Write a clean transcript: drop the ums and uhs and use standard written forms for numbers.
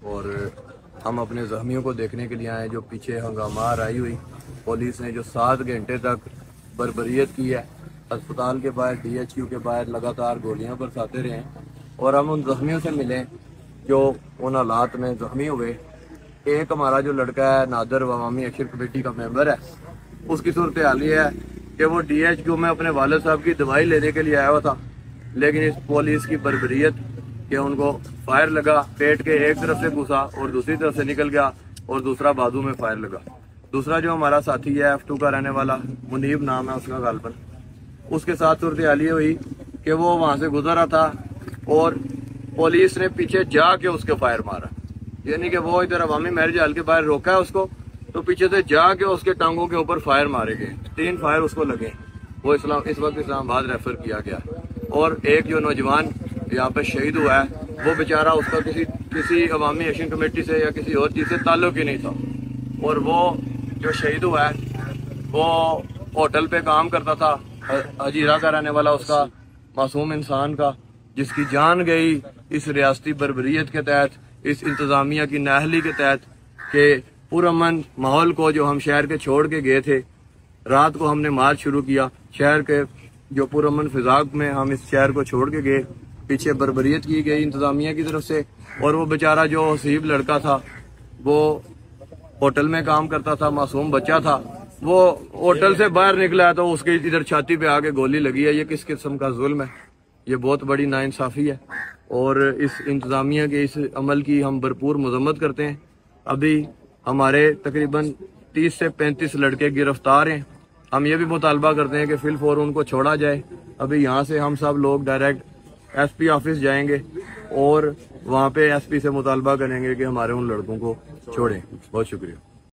और हम अपने जख्मियों को देखने के लिए आए जो पीछे हंगामा आई हुई पुलिस ने जो 7 घंटे तक बर्बरियत की है। अस्पताल के बाहर DHQ के बाहर लगातार गोलियां बरसाते रहे और हम उन जख्मियों से मिले जो उन हालात में जख्मी हुए। एक हमारा जो लड़का है नादर अवामी एक्शन कमेटी का मेंबर है, उसकी सूरत हाल ये है कि वो DHQ में अपने वालिद साहब की दवाई लेने के लिए आया हुआ था, लेकिन इस पुलिस की बर्बरियत कि उनको फायर लगा, पेट के एक तरफ से घुसा और दूसरी तरफ से निकल गया और दूसरा बाजू में फायर लगा। दूसरा जो हमारा साथी है F2 का रहने वाला मुनीब नाम है उसका गालबन, उसके साथ सूरत हाल ये हुई कि वो वहां से गुजर रहा था और पुलिस ने पीछे जाके उसके फायर मारा। यानी कि वो इधर अवामी मैरिज हॉल के बाहर रोका है उसको, तो पीछे से जाके उसके टांगों के ऊपर फायर मारे गए। 3 फायर उसको लगे। वो इस वक्त इस्लामाबाद रेफर किया गया। और एक जो नौजवान यहाँ पे शहीद हुआ है वो बेचारा, उसका किसी अवामी एक्शन कमेटी से या किसी और चीज से ताल्लुक ही नहीं था। और वो जो शहीद हुआ है वो होटल पे काम करता था, हजीरा का रहने वाला उसका मासूम इंसान का, जिसकी जान गई इस रियासती बर्बरियत के तहत, इस इंतजामिया की नाअहली के तहत कि पुरअमन माहौल को जो हम शहर के छोड़ के गए थे, रात को हमने मार्च शुरू किया शहर के जो पुरअमन फिजा में, हम इस शहर को छोड़ के गए। पीछे बर्बरियत की गई इंतजामिया की तरफ से। और वो बेचारा जो हसीब लड़का था वो होटल में काम करता था, मासूम बच्चा था, वो होटल से बाहर निकला तो उसके इधर छाती पे आके गोली लगी है। ये किस किस्म का जुल्म है, ये बहुत बड़ी नाइंसाफी है और इस इंतजामिया के इस अमल की हम भरपूर मजम्मत करते हैं। अभी हमारे तकरीबन 30 से 35 लड़के गिरफ्तार हैं। हम ये भी मुतालबा करते हैं कि फिलफौर उनको छोड़ा जाए। अभी यहाँ से हम सब लोग डायरेक्ट SP ऑफिस जाएंगे और वहाँ पे SP से मुतालबा करेंगे कि हमारे उन लड़कों को छोड़ें। बहुत शुक्रिया।